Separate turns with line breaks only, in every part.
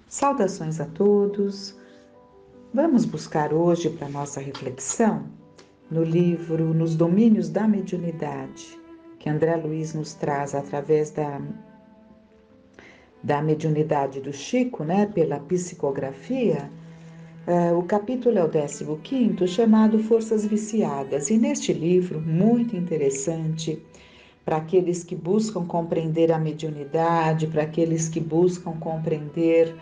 Saudações a todos. Vamos buscar hoje para nossa reflexão no livro Nos Domínios da Mediunidade, que André Luiz nos traz através da mediunidade do Chico, pela psicografia. O capítulo é o 15º, chamado Forças Viciadas. E neste livro, muito interessante, para aqueles que buscam compreender a mediunidade, para aqueles que buscam compreender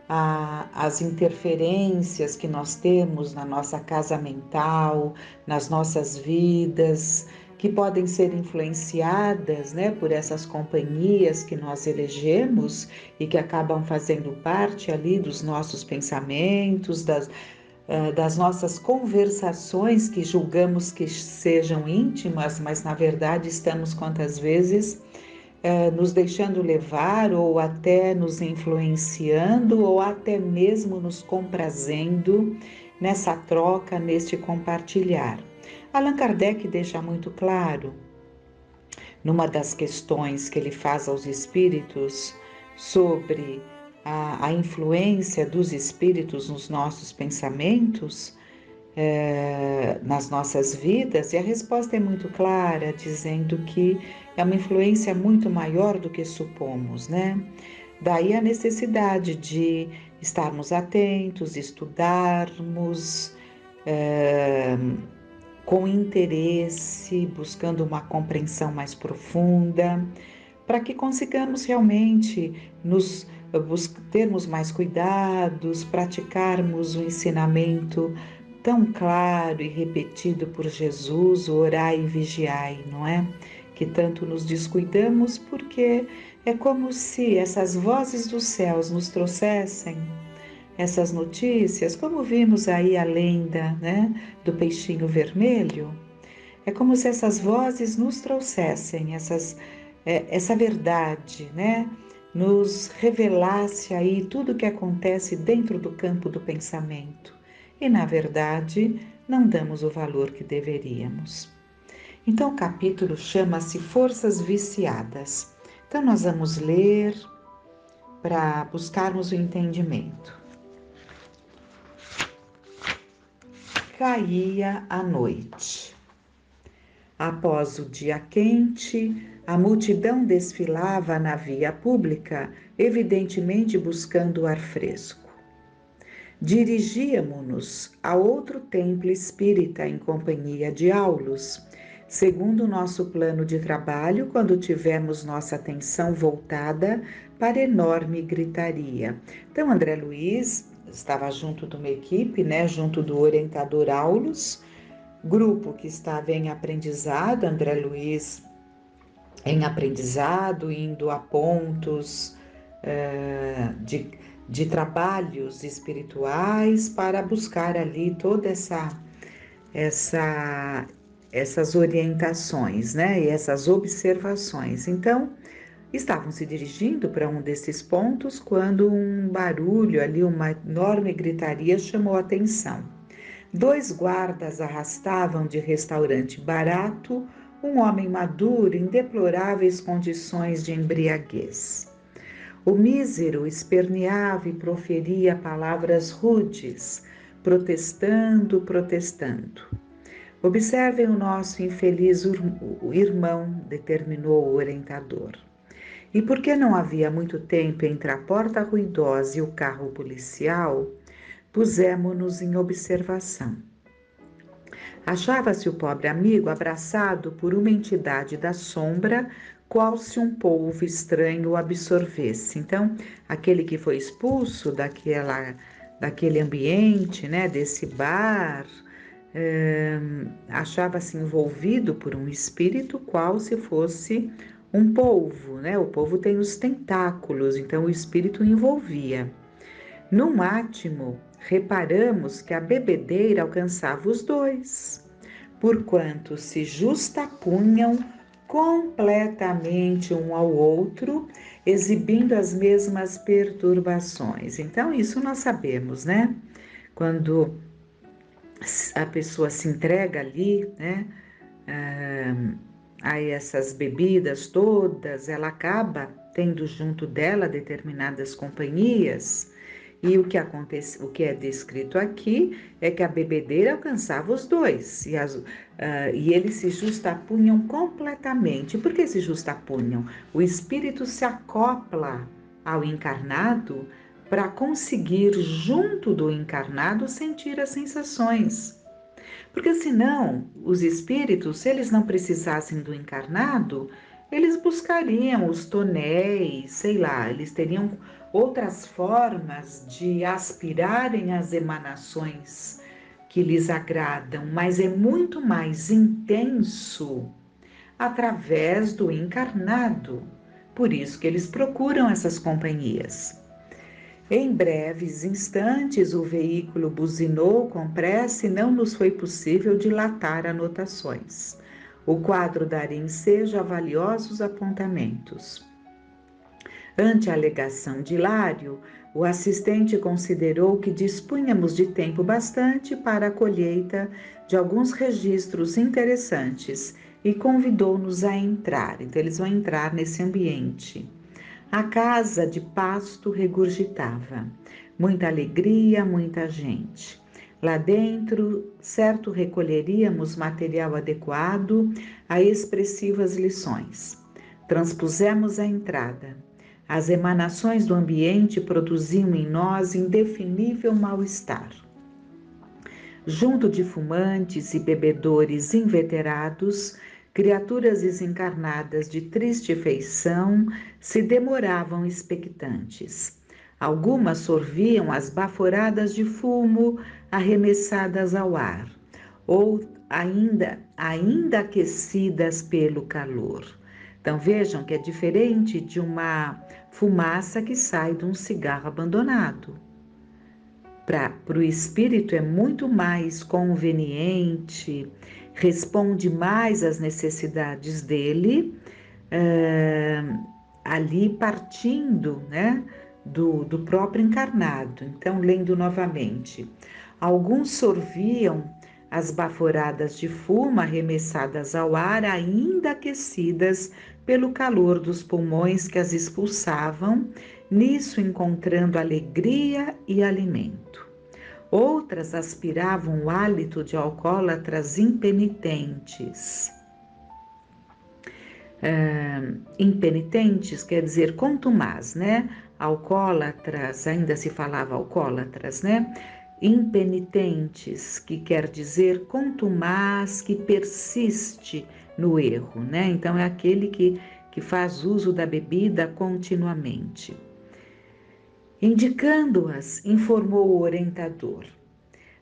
as interferências que nós temos na nossa casa mental, nas nossas vidas, que podem ser influenciadas, por essas companhias que nós elegemos e que acabam fazendo parte ali dos nossos pensamentos, das nossas conversações que julgamos que sejam íntimas, mas na verdade estamos quantas vezes nos deixando levar ou até nos influenciando ou até mesmo nos comprazendo nessa troca, neste compartilhar. Allan Kardec deixa muito claro, numa das questões que ele faz aos espíritos sobre a influência dos espíritos nos nossos pensamentos, nas nossas vidas, e a resposta é muito clara, dizendo que é uma influência muito maior do que supomos, Daí a necessidade de estarmos atentos, estudarmos com interesse, buscando uma compreensão mais profunda, para que consigamos realmente termos mais cuidados, praticarmos o ensinamento tão claro e repetido por Jesus, orai e vigiai, não é? Que tanto nos descuidamos, porque é como se essas vozes dos céus nos trouxessem essas notícias, como vimos aí a lenda, do peixinho vermelho. É como se essas vozes nos trouxessem essa verdade, nos revelasse aí tudo o que acontece dentro do campo do pensamento. E, na verdade, não damos o valor que deveríamos. Então, o capítulo chama-se Forças Viciadas. Então, nós vamos ler para buscarmos o entendimento. Caía a noite. Após o dia quente, a multidão desfilava na via pública, evidentemente buscando ar fresco. Dirigíamo-nos a outro templo espírita em companhia de Aulus, segundo o nosso plano de trabalho, quando tivemos nossa atenção voltada para enorme gritaria. Então, André Luiz estava junto de uma equipe, junto do orientador Aulus, grupo que estava em aprendizado, André Luiz em aprendizado, indo a pontos de trabalhos espirituais para buscar ali toda essas orientações, e essas observações. Então, estavam se dirigindo para um desses pontos quando um barulho ali, uma enorme gritaria chamou a atenção. 2 guardas arrastavam de restaurante barato um homem maduro em deploráveis condições de embriaguez. O mísero esperneava e proferia palavras rudes, protestando. Observem o nosso infeliz irmão, determinou o orientador. E porque não havia muito tempo entre a porta ruidosa e o carro policial, pusemo-nos em observação. Achava-se o pobre amigo abraçado por uma entidade da sombra, qual se um polvo estranho o absorvesse. Então, aquele que foi expulso daquele ambiente, desse bar, achava-se envolvido por um espírito qual se fosse um polvo, O polvo tem os tentáculos, então o espírito envolvia. Num átimo, reparamos que a bebedeira alcançava os 2, porquanto se justapunham completamente um ao outro, exibindo as mesmas perturbações. Então, isso nós sabemos, Quando a pessoa se entrega ali, a essas bebidas todas, ela acaba tendo junto dela determinadas companhias E o que é descrito aqui é que a bebedeira alcançava os dois e eles se justapunham completamente. Por que se justapunham? O espírito se acopla ao encarnado para conseguir, junto do encarnado, sentir as sensações. Porque senão, os espíritos, se eles não precisassem do encarnado, eles buscariam os tonéis, sei lá, eles teriam outras formas de aspirarem às emanações que lhes agradam, mas é muito mais intenso através do encarnado. Por isso que eles procuram essas companhias. Em breves instantes, o veículo buzinou com pressa e não nos foi possível dilatar anotações. O quadro daria ensejo a valiosos apontamentos. Ante a alegação de Hilário, o assistente considerou que dispunhamos de tempo bastante para a colheita de alguns registros interessantes e convidou-nos a entrar. Então, eles vão entrar nesse ambiente. A casa de pasto regurgitava. Muita alegria, muita gente. Lá dentro, certo, recolheríamos material adequado a expressivas lições. Transpusemos a entrada. As emanações do ambiente produziam em nós indefinível mal-estar. Junto de fumantes e bebedores inveterados, criaturas desencarnadas de triste feição se demoravam expectantes. Algumas sorviam as baforadas de fumo arremessadas ao ar, ou ainda aquecidas pelo calor. Então vejam que é diferente de uma fumaça que sai de um cigarro abandonado. Para o espírito é muito mais conveniente, responde mais às necessidades dele, ali partindo, né, do próprio encarnado. Então, lendo novamente, alguns sorviam as baforadas de fumo arremessadas ao ar, ainda aquecidas pelo calor dos pulmões que as expulsavam, nisso encontrando alegria e alimento. Outras aspiravam o hálito de alcoólatras impenitentes. Impenitentes quer dizer contumaz, né? Alcoólatras, ainda se falava alcoólatras, né? Impenitentes, que quer dizer contumaz, que persiste no erro, né? Então é aquele que faz uso da bebida continuamente. Indicando-as, informou o orientador.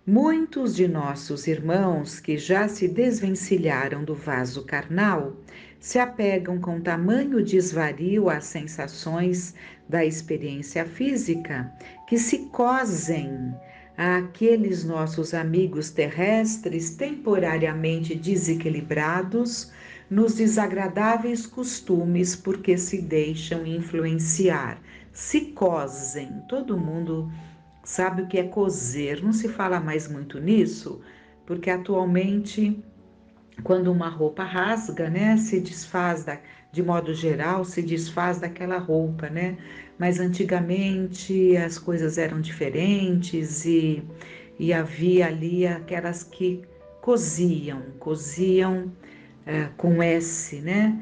Muitos de nossos irmãos que já se desvencilharam do vaso carnal se apegam com tamanho desvario às sensações da experiência física que se cosem àqueles nossos amigos terrestres temporariamente desequilibrados nos desagradáveis costumes porque se deixam influenciar. Se cosem, todo mundo sabe o que é coser, não se fala mais muito nisso, porque atualmente, quando uma roupa rasga, né, se desfaz, de modo geral, se desfaz daquela roupa, né, mas antigamente as coisas eram diferentes e havia ali aquelas que coziam com S, né,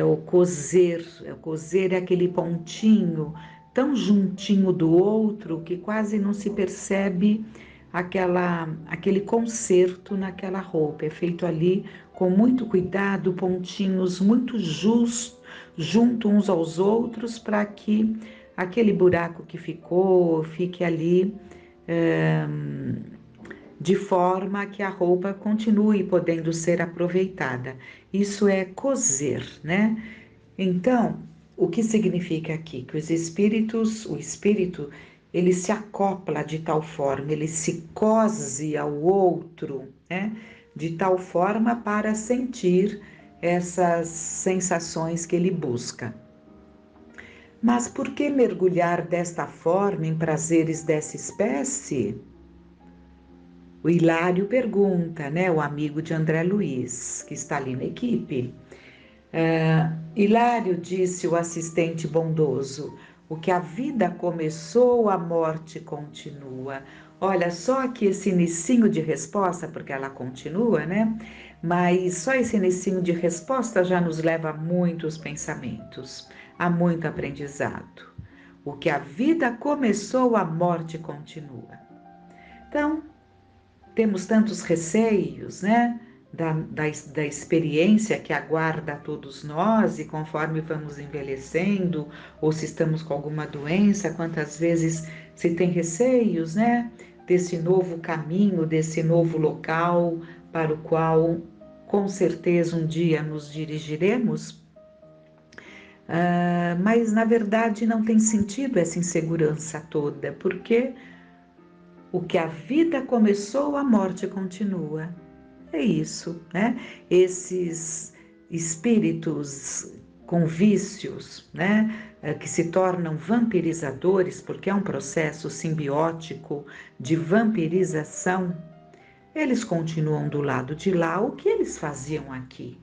o cozer é aquele pontinho tão juntinho do outro que quase não se percebe aquele conserto naquela roupa. É feito ali com muito cuidado, pontinhos muito junto uns aos outros para que aquele buraco que ficou fique ali de forma que a roupa continue podendo ser aproveitada. Isso é coser, né? Então, o que significa aqui? Que o espírito, ele se acopla de tal forma, ele se cose ao outro, né? De tal forma para sentir essas sensações que ele busca. Mas por que mergulhar desta forma em prazeres dessa espécie? O Hilário pergunta, né? O amigo de André Luiz, que está ali na equipe. Hilário, disse o assistente bondoso, O que a vida começou, a morte continua. Olha, só que esse inicinho de resposta, porque ela continua, né? Mas só esse inicinho de resposta já nos leva a muitos pensamentos, a muito aprendizado. O que a vida começou, a morte continua. Então, temos tantos receios, né? Da experiência que aguarda a todos nós, e conforme vamos envelhecendo, ou se estamos com alguma doença, quantas vezes se tem receios, né? Desse novo caminho, desse novo local para o qual com certeza um dia nos dirigiremos. Mas na verdade não tem sentido essa insegurança toda, porque o que a vida começou, a morte continua. É isso, né? Esses espíritos com vícios, né? Que se tornam vampirizadores, porque é um processo simbiótico de vampirização, eles continuam do lado de lá. O que eles faziam aqui?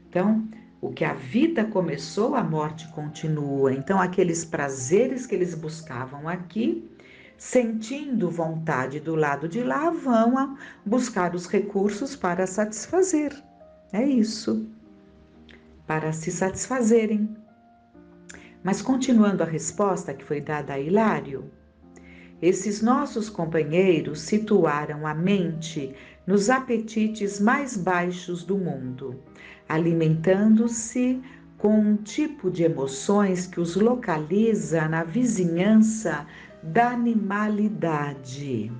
Então, o que a vida começou, a morte continua. Então, aqueles prazeres que eles buscavam aqui, sentindo vontade do lado de lá, vão buscar os recursos para satisfazer. É isso, para se satisfazerem. Mas continuando a resposta que foi dada a Hilário, esses nossos companheiros situaram a mente nos apetites mais baixos do mundo, alimentando-se com um tipo de emoções que os localiza na vizinhança da animalidade.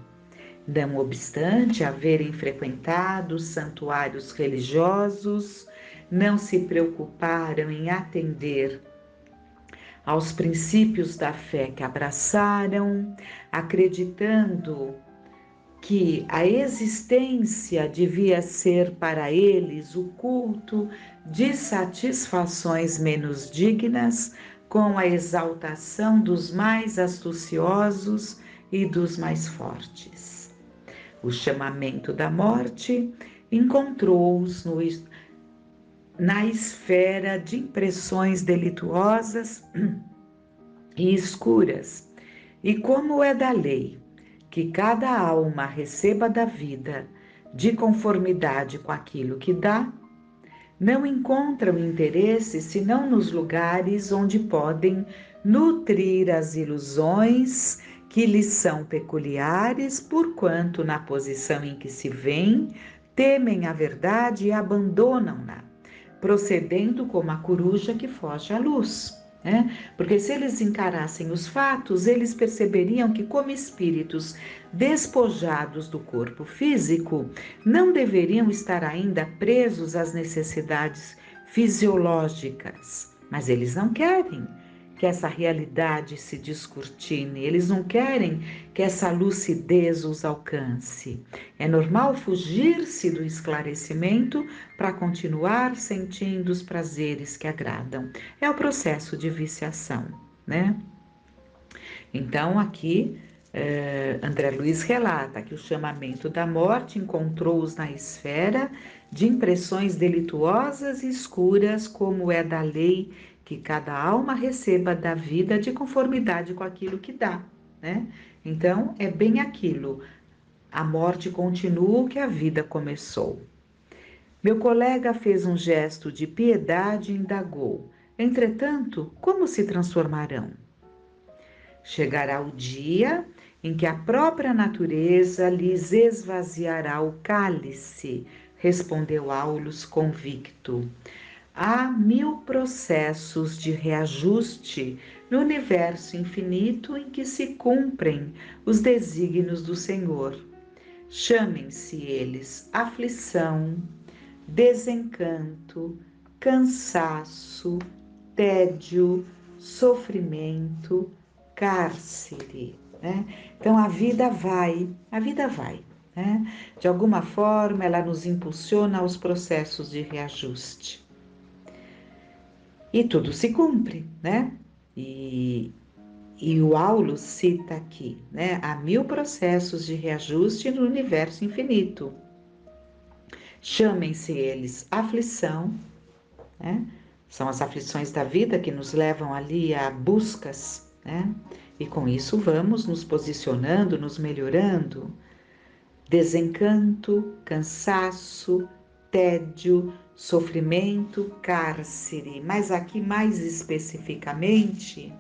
Não obstante haverem frequentado santuários religiosos, não se preocuparam em atender aos princípios da fé que abraçaram, acreditando que a existência devia ser para eles o culto de satisfações menos dignas, com a exaltação dos mais astuciosos e dos mais fortes. O chamamento da morte encontrou-os na esfera de impressões delituosas e escuras, e como é da lei que cada alma receba da vida de conformidade com aquilo que dá, não encontram interesse senão nos lugares onde podem nutrir as ilusões que lhes são peculiares, porquanto na posição em que se vêem, temem a verdade e abandonam-na, procedendo como a coruja que foge à luz. Porque se eles encarassem os fatos, eles perceberiam que, como espíritos despojados do corpo físico, não deveriam estar ainda presos às necessidades fisiológicas. Mas eles não querem que essa realidade se descortine, eles não querem que essa lucidez os alcance. É normal fugir-se do esclarecimento para continuar sentindo os prazeres que agradam. É o processo de viciação, né? Então, aqui, André Luiz relata que o chamamento da morte encontrou-os na esfera de impressões delituosas e escuras, como é da lei que cada alma receba da vida de conformidade com aquilo que dá, né? Então, é bem aquilo. A morte continua o que a vida começou. Meu colega fez um gesto de piedade e indagou: entretanto, como se transformarão? Chegará o dia em que a própria natureza lhes esvaziará o cálice, respondeu Aulus convicto. Há 1000 processos de reajuste no universo infinito em que se cumprem os desígnios do Senhor. Chamem-se eles aflição, desencanto, cansaço, tédio, sofrimento, cárcere, né? Então a vida vai, né? De alguma forma ela nos impulsiona aos processos de reajuste. E tudo se cumpre, né? E o Aulus cita aqui, né? Há 1000 processos de reajuste no universo infinito. Chamem-se eles aflição, né? São as aflições da vida que nos levam ali a buscas né? E com isso vamos nos posicionando, nos melhorando. Desencanto, cansaço, tédio, sofrimento, cárcere. Mas aqui mais especificamente,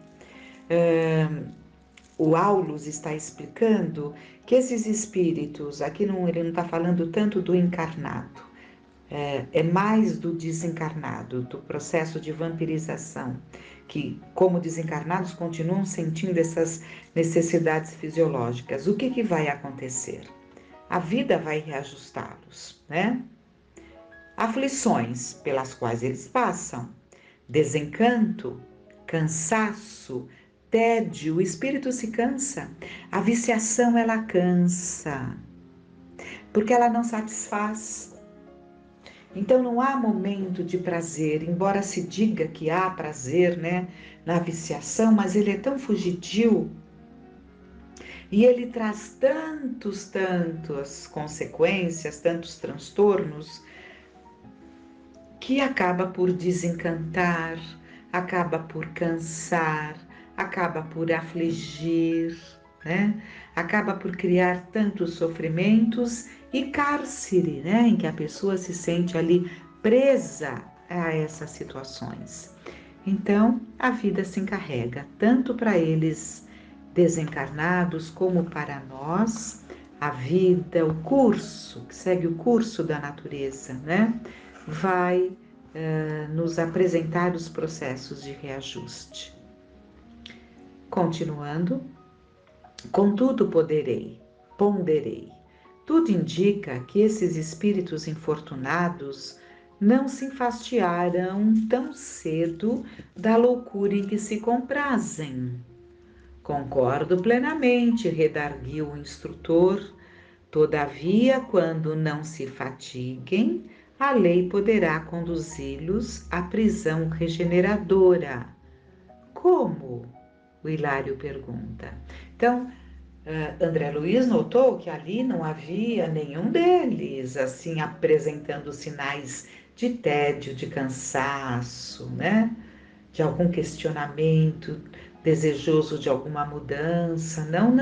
o Aulus está explicando que esses espíritos, aqui ele não está falando tanto do encarnado, é mais do desencarnado, do processo de vampirização, que como desencarnados continuam sentindo essas necessidades fisiológicas. O que vai acontecer? A vida vai reajustá-los, né? Aflições pelas quais eles passam, desencanto, cansaço, tédio, o espírito se cansa, a viciação ela cansa, porque ela não satisfaz. Então não há momento de prazer, embora se diga que há prazer, né, na viciação, mas ele é tão fugidio e ele traz tantas consequências, tantos transtornos, que acaba por desencantar, acaba por cansar, acaba por afligir, né? Acaba por criar tantos sofrimentos e cárcere, né? Em que a pessoa se sente ali presa a essas situações. Então, a vida se encarrega, tanto para eles desencarnados como para nós, a vida, o curso, que segue o curso da natureza, né? Vai nos apresentar os processos de reajuste. Continuando, contudo ponderei. Tudo indica que esses espíritos infortunados não se enfastiaram tão cedo da loucura em que se comprazem. Concordo plenamente, redarguiu o instrutor. Todavia, quando não se fatiguem, a lei poderá conduzi-los à prisão regeneradora. Como? O Hilário pergunta. Então, André Luiz notou que ali não havia nenhum deles, assim, apresentando sinais de tédio, de cansaço, né? De algum questionamento, desejoso de alguma mudança. Não.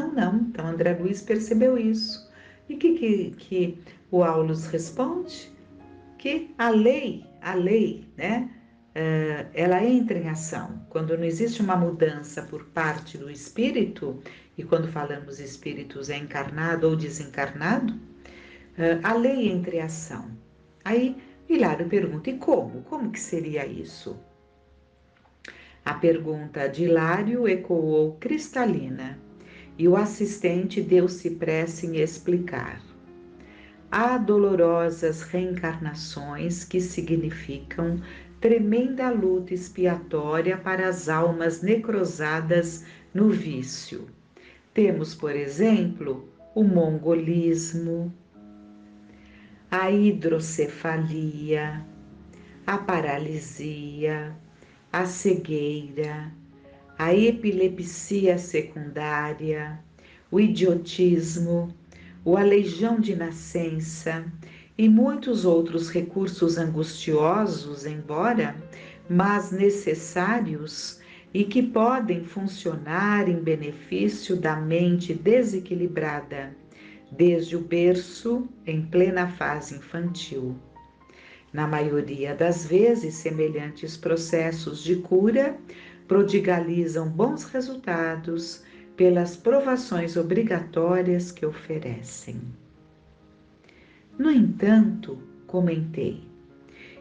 Então, André Luiz percebeu isso. E o que o Aulus responde? Que a lei, né? Ela entra em ação. Quando não existe uma mudança por parte do espírito, e quando falamos espíritos é encarnado ou desencarnado, a lei entra em ação. Aí Hilário pergunta, e como? Como que seria isso? A pergunta de Hilário ecoou cristalina, e o assistente deu-se pressa em explicar. Há dolorosas reencarnações que significam tremenda luta expiatória para as almas necrosadas no vício. Temos, por exemplo, o mongolismo, a hidrocefalia, a paralisia, a cegueira, a epilepsia secundária, o idiotismo, o aleijão de nascença e muitos outros recursos angustiosos, mas necessários e que podem funcionar em benefício da mente desequilibrada, desde o berço em plena fase infantil. Na maioria das vezes, semelhantes processos de cura prodigalizam bons resultados pelas provações obrigatórias que oferecem. No entanto, comentei,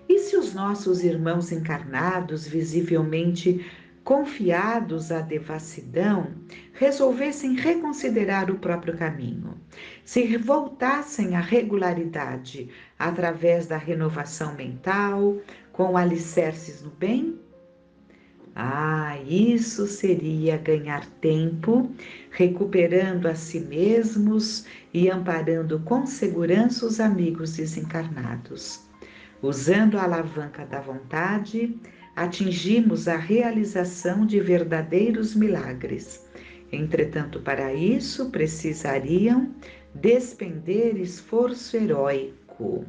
e se os nossos irmãos encarnados, visivelmente confiados à devassidão, resolvessem reconsiderar o próprio caminho, se voltassem à regularidade através da renovação mental, com alicerces no bem? Isso seria ganhar tempo, recuperando a si mesmos e amparando com segurança os amigos desencarnados. Usando a alavanca da vontade, atingimos a realização de verdadeiros milagres. Entretanto, para isso, precisariam despender esforço heróico.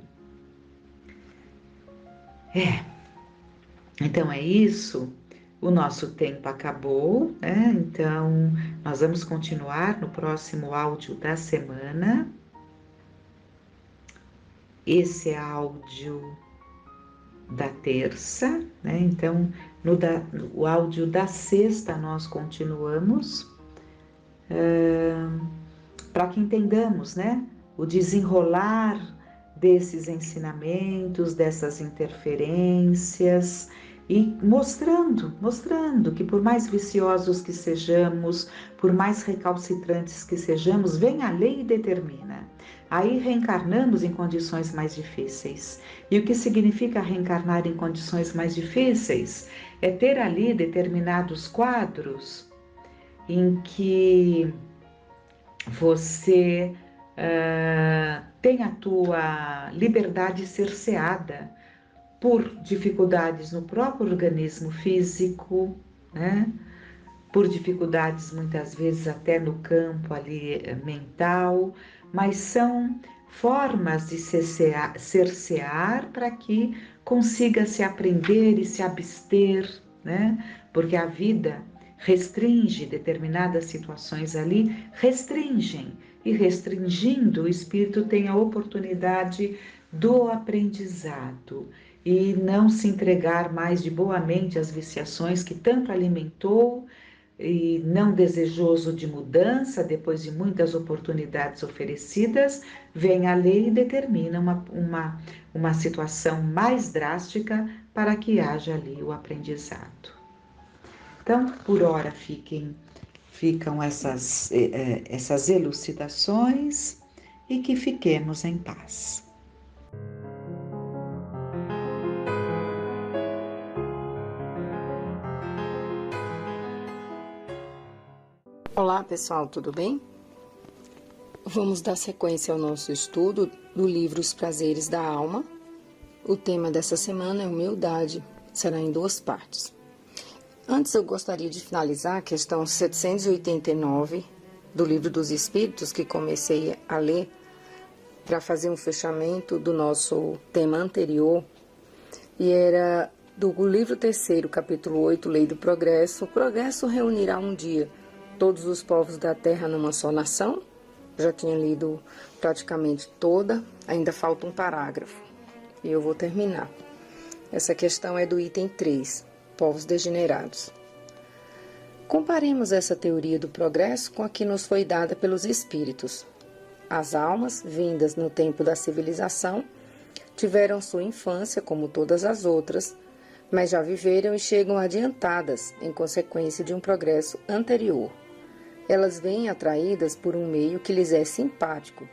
Então é isso O nosso tempo acabou, né? Então, nós vamos continuar no próximo áudio da semana. Esse é áudio da terça, né? Então, o áudio da sexta nós continuamos, para que entendamos, né? O desenrolar desses ensinamentos, dessas interferências, e mostrando que por mais viciosos que sejamos, por mais recalcitrantes que sejamos, vem a lei e determina. Aí reencarnamos em condições mais difíceis. E o que significa reencarnar em condições mais difíceis? É ter ali determinados quadros em que você tem a tua liberdade cerceada por dificuldades no próprio organismo físico, né? Por dificuldades muitas vezes até no campo ali mental, mas são formas de cercear para que consiga se aprender e se abster, né? Porque a vida restringe determinadas situações ali, restringem, e restringindo, o espírito tem a oportunidade do aprendizado e não se entregar mais de boa mente às viciações que tanto alimentou, e não desejoso de mudança, depois de muitas oportunidades oferecidas, vem a lei e determina uma situação mais drástica para que haja ali o aprendizado. Então, por hora, ficam essas elucidações e que fiquemos em paz.
Olá pessoal, tudo bem? Vamos dar sequência ao nosso estudo do livro Os Prazeres da Alma. O tema dessa semana é humildade, será em 2 partes. Antes eu gostaria de finalizar a questão 789 do Livro dos Espíritos, que comecei a ler para fazer um fechamento do nosso tema anterior, e era do livro 3º, capítulo 8, Lei do Progresso. O progresso reunirá um dia todos os povos da terra numa só nação. Já tinha lido praticamente toda, ainda falta um parágrafo e eu vou terminar. Essa questão é do item 3, povos degenerados. Comparemos essa teoria do progresso com a que nos foi dada pelos espíritos. As almas, vindas no tempo da civilização, tiveram sua infância como todas as outras, mas já viveram e chegam adiantadas em consequência de um progresso anterior. Elas vêm atraídas por um meio que lhes é simpático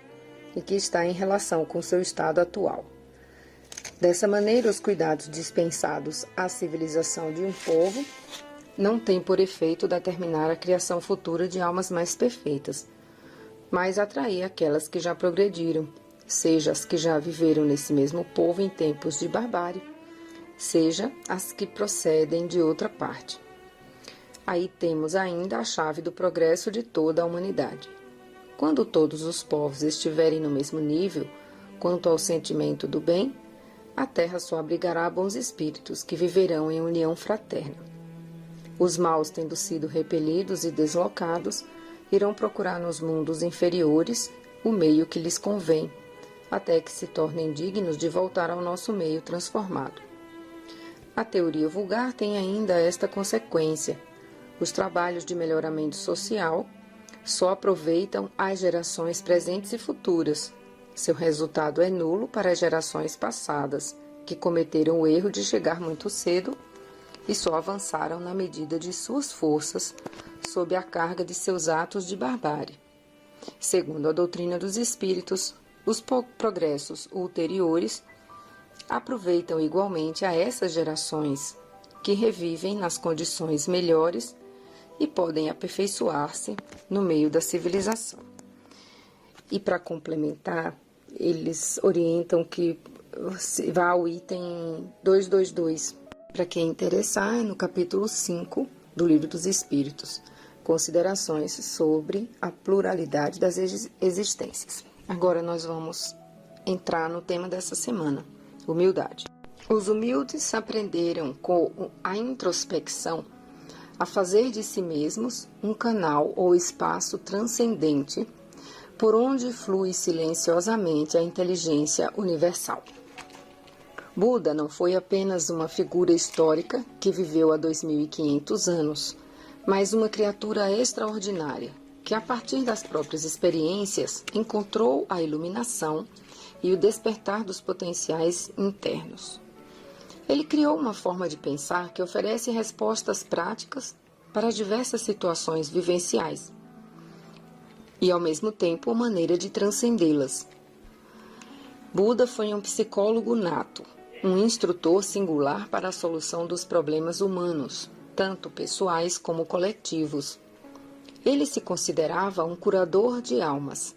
e que está em relação com seu estado atual. Dessa maneira, os cuidados dispensados à civilização de um povo não têm por efeito determinar a criação futura de almas mais perfeitas, mas atrair aquelas que já progrediram, seja as que já viveram nesse mesmo povo em tempos de barbárie, seja as que procedem de outra parte. Aí temos ainda a chave do progresso de toda a humanidade. Quando todos os povos estiverem no mesmo nível quanto ao sentimento do bem, a terra só abrigará bons espíritos que viverão em união fraterna. Os maus, tendo sido repelidos e deslocados, irão procurar nos mundos inferiores o meio que lhes convém, até que se tornem dignos de voltar ao nosso meio transformado. A teoria vulgar tem ainda esta consequência: os trabalhos de melhoramento social só aproveitam as gerações presentes e futuras. Seu resultado é nulo para as gerações passadas, que cometeram o erro de chegar muito cedo e só avançaram na medida de suas forças, sob a carga de seus atos de barbárie. Segundo a doutrina dos espíritos, os progressos ulteriores aproveitam igualmente a essas gerações, que revivem nas condições melhores e podem aperfeiçoar-se no meio da civilização. E para complementar, eles orientam que vá ao item 222. Para quem interessar, é no capítulo 5 do Livro dos Espíritos, considerações sobre a pluralidade das existências. Agora nós vamos entrar no tema dessa semana, humildade. Os humildes aprenderam com a introspecção a fazer de si mesmos um canal ou espaço transcendente por onde flui silenciosamente a inteligência universal. Buda não foi apenas uma figura histórica que viveu há 2500 anos, mas uma criatura extraordinária que, a partir das próprias experiências, encontrou a iluminação e o despertar dos potenciais internos. Ele criou uma forma de pensar que oferece respostas práticas para diversas situações vivenciais e, ao mesmo tempo, uma maneira de transcendê-las. Buda foi um psicólogo nato, um instrutor singular para a solução dos problemas humanos, tanto pessoais como coletivos. Ele se considerava um curador de almas,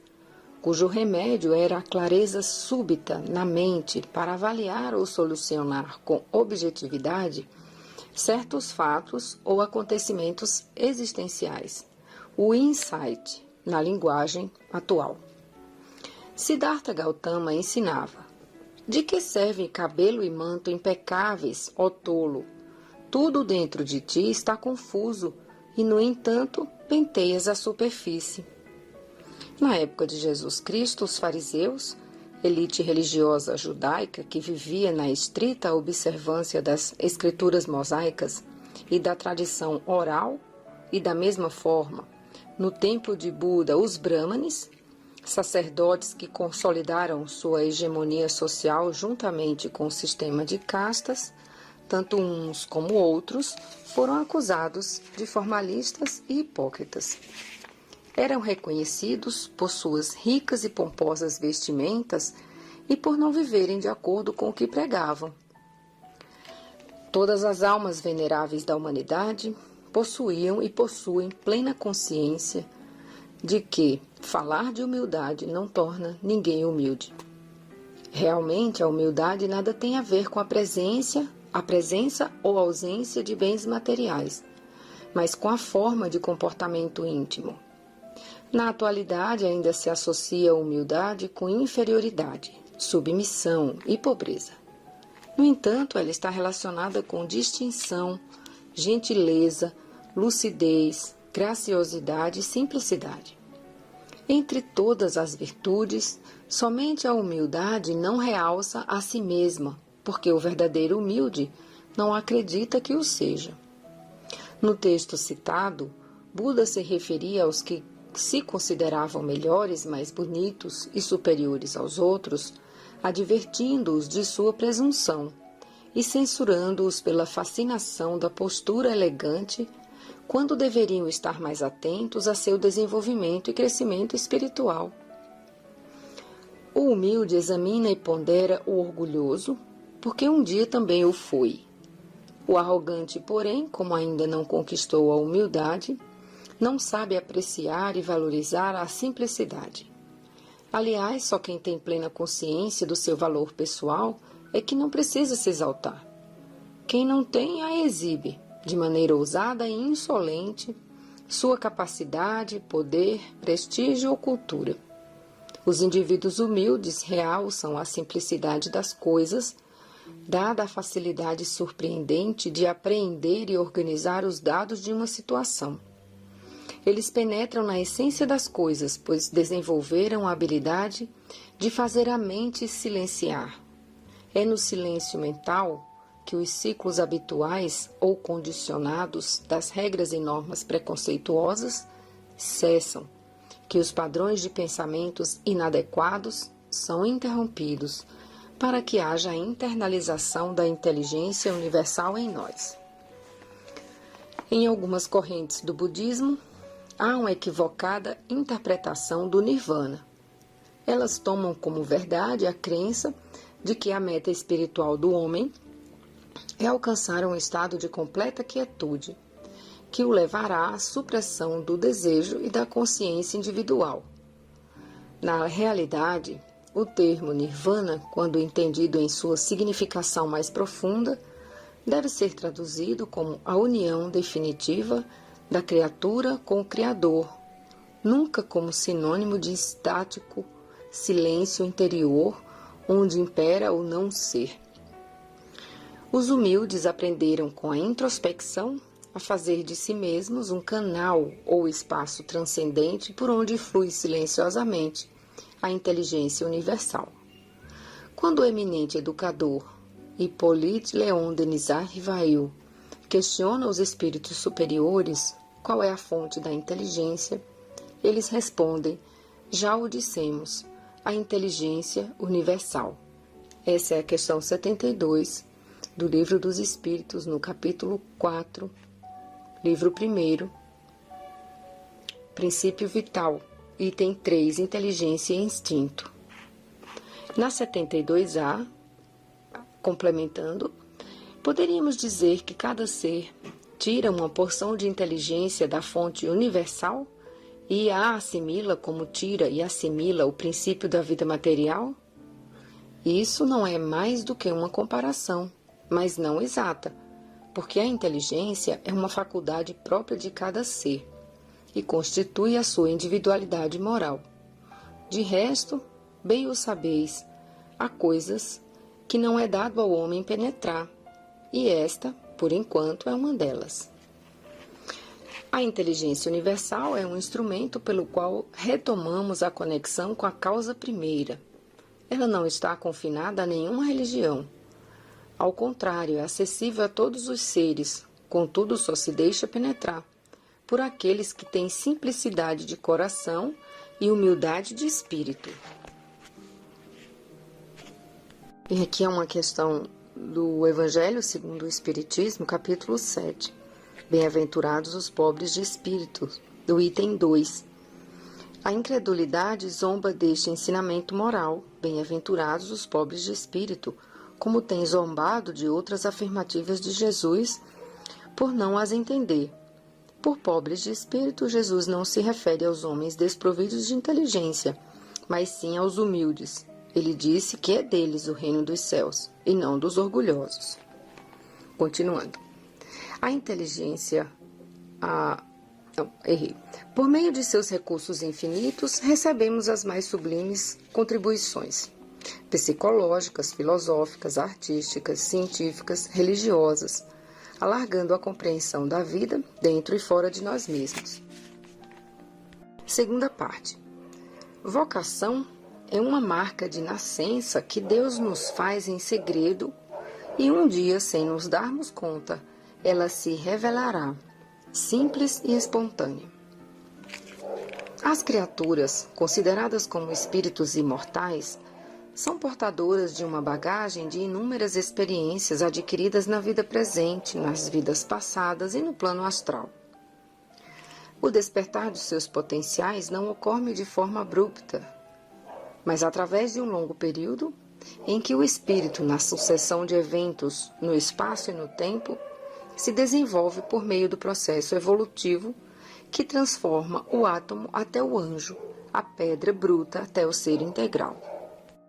cujo remédio era a clareza súbita na mente para avaliar ou solucionar com objetividade certos fatos ou acontecimentos existenciais, o insight, na linguagem atual. Siddhartha Gautama ensinava: de que servem cabelo e manto impecáveis, ó tolo? Tudo dentro de ti está confuso e, no entanto, penteias a superfície. Na época de Jesus Cristo, os fariseus, elite religiosa judaica que vivia na estrita observância das escrituras mosaicas e da tradição oral, e da mesma forma, no templo de Buda, os brahmanes, sacerdotes que consolidaram sua hegemonia social juntamente com o sistema de castas, tanto uns como outros, foram acusados de formalistas e hipócritas. Eram reconhecidos por suas ricas e pomposas vestimentas e por não viverem de acordo com o que pregavam. Todas as almas veneráveis da humanidade possuíam e possuem plena consciência de que falar de humildade não torna ninguém humilde. Realmente, a humildade nada tem a ver com a presença ou ausência de bens materiais, mas com a forma de comportamento íntimo. Na atualidade, ainda se associa a humildade com inferioridade, submissão e pobreza. No entanto, ela está relacionada com distinção, gentileza, lucidez, graciosidade e simplicidade. Entre todas as virtudes, somente a humildade não realça a si mesma, porque o verdadeiro humilde não acredita que o seja. No texto citado, Buda se referia aos que se consideravam melhores, mais bonitos e superiores aos outros, advertindo-os de sua presunção e censurando-os pela fascinação da postura elegante, quando deveriam estar mais atentos a seu desenvolvimento e crescimento espiritual. O humilde examina e pondera o orgulhoso, porque um dia também o foi. O arrogante, porém, como ainda não conquistou a humildade, não sabe apreciar e valorizar a simplicidade. Aliás, só quem tem plena consciência do seu valor pessoal é que não precisa se exaltar. Quem não tem, a exibe, de maneira ousada e insolente, sua capacidade, poder, prestígio ou cultura. Os indivíduos humildes realçam a simplicidade das coisas, dada a facilidade surpreendente de apreender e organizar os dados de uma situação. Eles penetram na essência das coisas, pois desenvolveram a habilidade de fazer a mente silenciar. É no silêncio mental que os ciclos habituais ou condicionados das regras e normas preconceituosas cessam, que os padrões de pensamentos inadequados são interrompidos, para que haja a internalização da inteligência universal em nós. Em algumas correntes do budismo, há uma equivocada interpretação do nirvana. Elas tomam como verdade a crença de que a meta espiritual do homem é alcançar um estado de completa quietude, que o levará à supressão do desejo e da consciência individual. Na realidade, o termo nirvana, quando entendido em sua significação mais profunda, deve ser traduzido como a união definitiva da criatura com o Criador, nunca como sinônimo de estático silêncio interior onde impera o não ser. Os humildes aprenderam com a introspecção a fazer de si mesmos um canal ou espaço transcendente por onde flui silenciosamente a inteligência universal. Quando o eminente educador Hippolyte Léon Denisard Rivail questiona os espíritos superiores qual é a fonte da inteligência, eles respondem: já o dissemos, a inteligência universal. Essa é a questão 72 do Livro dos Espíritos, no capítulo 4, livro 1, Princípio Vital, item 3, Inteligência e Instinto. Na 72A, complementando, poderíamos dizer que cada ser tira uma porção de inteligência da fonte universal e a assimila como tira e assimila o princípio da vida material? Isso não é mais do que uma comparação, mas não exata, porque a inteligência é uma faculdade própria de cada ser e constitui a sua individualidade moral. De resto, bem o sabeis, há coisas que não é dado ao homem penetrar, e esta, por enquanto, é uma delas. A inteligência universal é um instrumento pelo qual retomamos a conexão com a causa primeira. Ela não está confinada a nenhuma religião. Ao contrário, é acessível a todos os seres, contudo só se deixa penetrar por aqueles que têm simplicidade de coração e humildade de espírito. E aqui é uma questão do Evangelho segundo o Espiritismo, capítulo 7. Bem-aventurados os pobres de espírito, do item 2. A incredulidade zomba deste ensinamento moral. Bem-aventurados os pobres de espírito, como tem zombado de outras afirmativas de Jesus, por não as entender. Por pobres de espírito, Jesus não se refere aos homens desprovidos de inteligência, mas sim aos humildes. Ele disse que é deles o reino dos céus, e não dos orgulhosos. Continuando. A inteligência... Por meio de seus recursos infinitos, recebemos as mais sublimes contribuições psicológicas, filosóficas, artísticas, científicas, religiosas, alargando a compreensão da vida dentro e fora de nós mesmos. Segunda parte. Vocação é uma marca de nascença que Deus nos faz em segredo e um dia, sem nos darmos conta, ela se revelará, simples e espontânea. As criaturas, consideradas como espíritos imortais, são portadoras de uma bagagem de inúmeras experiências adquiridas na vida presente, nas vidas passadas e no plano astral. O despertar dos seus potenciais não ocorre de forma abrupta, mas através de um longo período em que o espírito, na sucessão de eventos no espaço e no tempo, se desenvolve por meio do processo evolutivo que transforma o átomo até o anjo, a pedra bruta até o ser integral.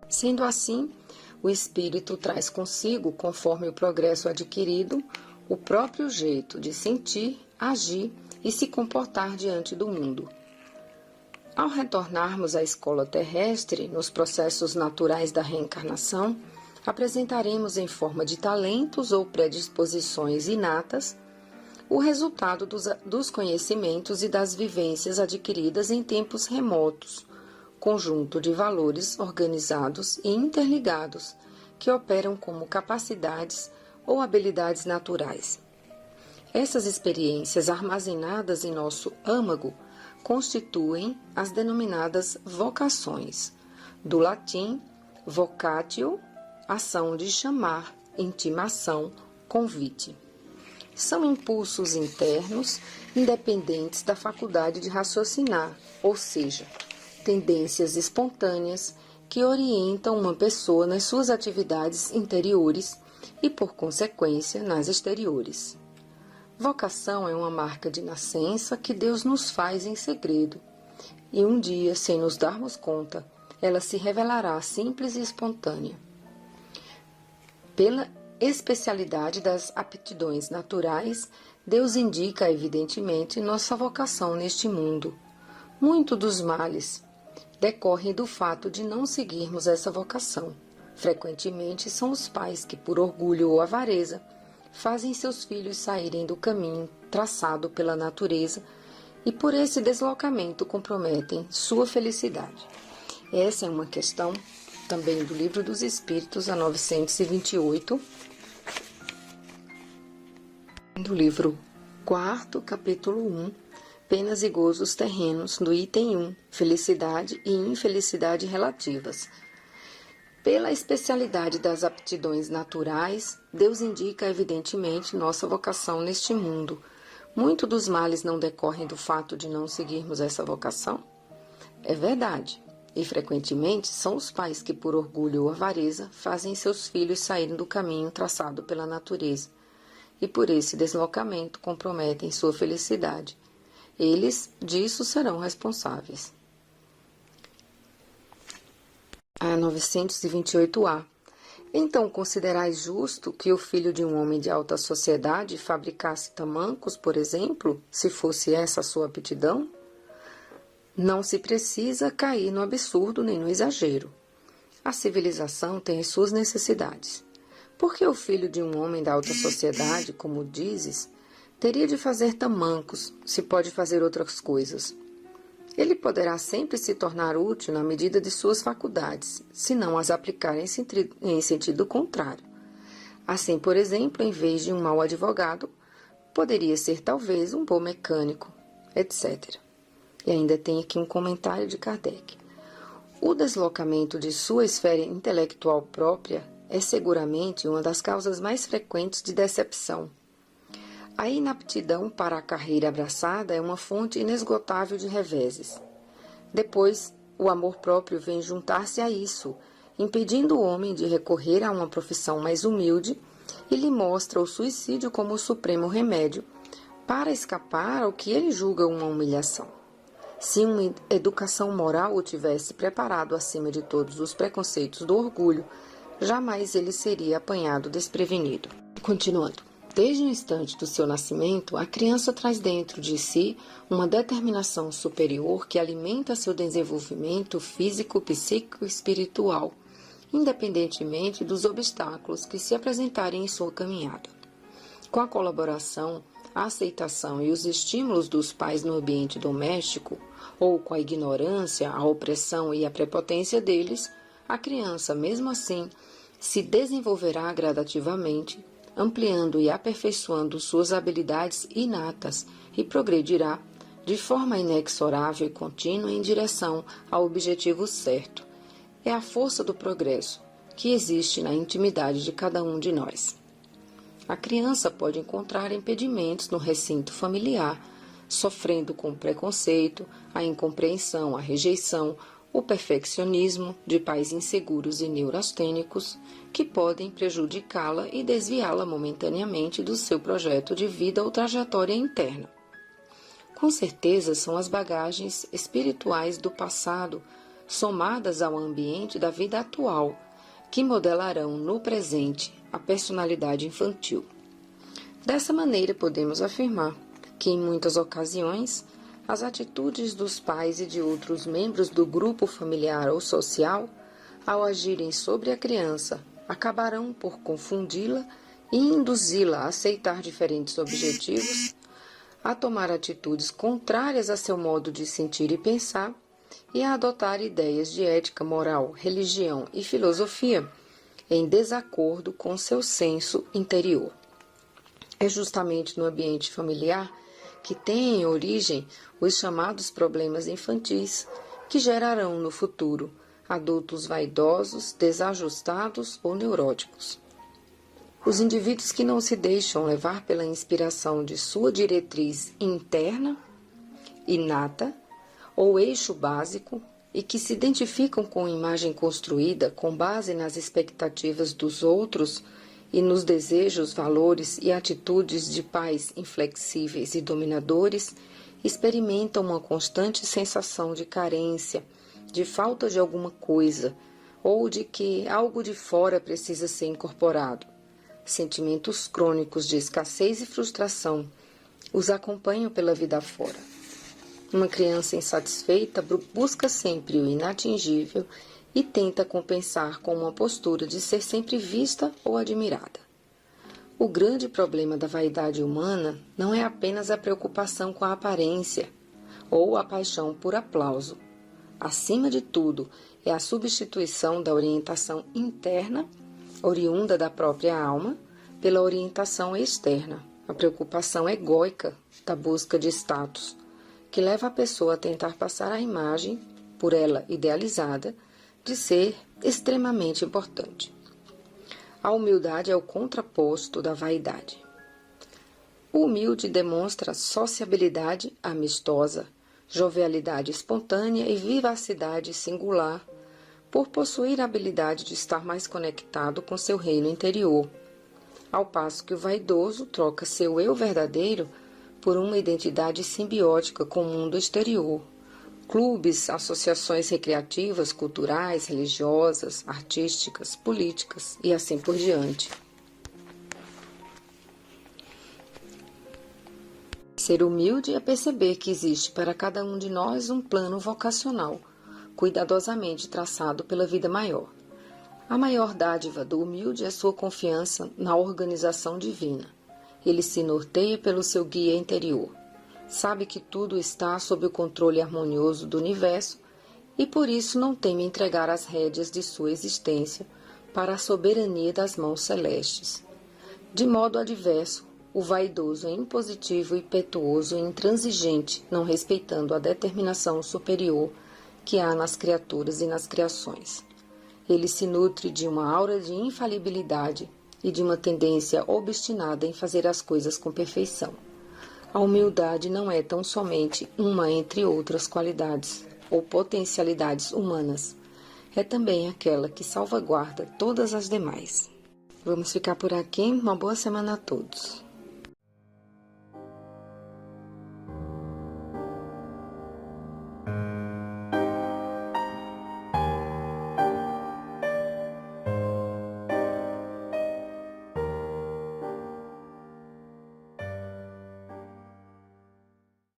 Sendo assim, o espírito traz consigo, conforme o progresso adquirido, o próprio jeito de sentir, agir e se comportar diante do mundo. Ao retornarmos à escola terrestre, nos processos naturais da reencarnação, apresentaremos em forma de talentos ou predisposições inatas o resultado dos conhecimentos e das vivências adquiridas em tempos remotos, conjunto de valores organizados e interligados que operam como capacidades ou habilidades naturais. Essas experiências armazenadas em nosso âmago constituem as denominadas vocações, do latim vocatio, ação de chamar, intimação, convite. São impulsos internos independentes da faculdade de raciocinar, ou seja, tendências espontâneas que orientam uma pessoa nas suas atividades interiores e, por consequência, nas exteriores. Vocação é uma marca de nascença que Deus nos faz em segredo, e um dia, sem nos darmos conta, ela se revelará simples e espontânea. Pela especialidade das aptidões naturais, Deus indica, evidentemente, nossa vocação neste mundo. Muito dos males decorrem do fato de não seguirmos essa vocação. Frequentemente são os pais que, por orgulho ou avareza, fazem seus filhos saírem do caminho traçado pela natureza e por esse deslocamento comprometem sua felicidade. Essa é uma questão também do Livro dos Espíritos, a 928, do livro 4º, capítulo 1, Penas e Gozos Terrenos, no item 1, Felicidade e Infelicidade Relativas. Pela especialidade das aptidões naturais, Deus indica evidentemente nossa vocação neste mundo. Muito dos males não decorrem do fato de não seguirmos essa vocação? É verdade, e frequentemente são os pais que, por orgulho ou avareza, fazem seus filhos saírem do caminho traçado pela natureza, e por esse deslocamento comprometem sua felicidade. Eles disso serão responsáveis. A 928A. Então, considerais justo que o filho de um homem de alta sociedade fabricasse tamancos, por exemplo, se fosse essa a sua aptidão? Não se precisa cair no absurdo nem no exagero. A civilização tem as suas necessidades. Por que o filho de um homem da alta sociedade, como dizes, teria de fazer tamancos, se pode fazer outras coisas? Ele poderá sempre se tornar útil na medida de suas faculdades, se não as aplicar em sentido contrário. Assim, por exemplo, em vez de um mau advogado, poderia ser talvez um bom mecânico, etc. E ainda tem aqui um comentário de Kardec. O deslocamento de sua esfera intelectual própria é seguramente uma das causas mais frequentes de decepção. A inaptidão para a carreira abraçada é uma fonte inesgotável de reveses. Depois, o amor próprio vem juntar-se a isso, impedindo o homem de recorrer a uma profissão mais humilde e lhe mostra o suicídio como o supremo remédio para escapar ao que ele julga uma humilhação. Se uma educação moral o tivesse preparado acima de todos os preconceitos do orgulho, jamais ele seria apanhado desprevenido. Continuando. Desde o instante do seu nascimento, a criança traz dentro de si uma determinação superior que alimenta seu desenvolvimento físico, psíquico e espiritual, independentemente dos obstáculos que se apresentarem em sua caminhada. Com a colaboração, a aceitação e os estímulos dos pais no ambiente doméstico, ou com a ignorância, a opressão e a prepotência deles, a criança, mesmo assim, se desenvolverá gradativamente, ampliando e aperfeiçoando suas habilidades inatas e progredirá de forma inexorável e contínua em direção ao objetivo certo. É a força do progresso que existe na intimidade de cada um de nós. A criança pode encontrar impedimentos no recinto familiar, sofrendo com o preconceito, a incompreensão, a rejeição, o perfeccionismo de pais inseguros e neurastênicos que podem prejudicá-la e desviá-la momentaneamente do seu projeto de vida ou trajetória interna. Com certeza são as bagagens espirituais do passado, somadas ao ambiente da vida atual, que modelarão no presente a personalidade infantil. Dessa maneira, podemos afirmar que, em muitas ocasiões, as atitudes dos pais e de outros membros do grupo familiar ou social, ao agirem sobre a criança, acabarão por confundi-la e induzi-la a aceitar diferentes objetivos, a tomar atitudes contrárias a seu modo de sentir e pensar e a adotar ideias de ética, moral, religião e filosofia em desacordo com seu senso interior. É justamente no ambiente familiar que têm origem os chamados problemas infantis, que gerarão no futuro adultos vaidosos, desajustados ou neuróticos. Os indivíduos que não se deixam levar pela inspiração de sua diretriz interna, inata, ou eixo básico, e que se identificam com a imagem construída com base nas expectativas dos outros e nos desejos, valores e atitudes de pais inflexíveis e dominadores, experimentam uma constante sensação de carência, de falta de alguma coisa, ou de que algo de fora precisa ser incorporado. Sentimentos crônicos de escassez e frustração os acompanham pela vida fora. Uma criança insatisfeita busca sempre o inatingível e tenta compensar com uma postura de ser sempre vista ou admirada. O grande problema da vaidade humana não é apenas a preocupação com a aparência ou a paixão por aplauso. Acima de tudo, é a substituição da orientação interna, oriunda da própria alma, pela orientação externa, a preocupação egóica da busca de status, que leva a pessoa a tentar passar a imagem, por ela idealizada, de ser extremamente importante. A humildade é o contraposto da vaidade. O humilde demonstra sociabilidade amistosa, jovialidade espontânea e vivacidade singular, por possuir a habilidade de estar mais conectado com seu reino interior, ao passo que o vaidoso troca seu eu verdadeiro por uma identidade simbiótica com o mundo exterior. Clubes, associações recreativas, culturais, religiosas, artísticas, políticas e assim por diante. Ser humilde é perceber que existe para cada um de nós um plano vocacional, cuidadosamente traçado pela vida maior. A maior dádiva do humilde é sua confiança na organização divina. Ele se norteia pelo seu guia interior. Sabe que tudo está sob o controle harmonioso do universo e por isso não teme entregar as rédeas de sua existência para a soberania das mãos celestes. De modo adverso, o vaidoso é impositivo, impetuoso e intransigente, não respeitando a determinação superior que há nas criaturas e nas criações. Ele se nutre de uma aura de infalibilidade e de uma tendência obstinada em fazer as coisas com perfeição. A humildade não é tão somente uma entre outras qualidades ou potencialidades humanas. É também aquela que salvaguarda todas as demais. Vamos ficar por aqui. Uma boa semana a todos.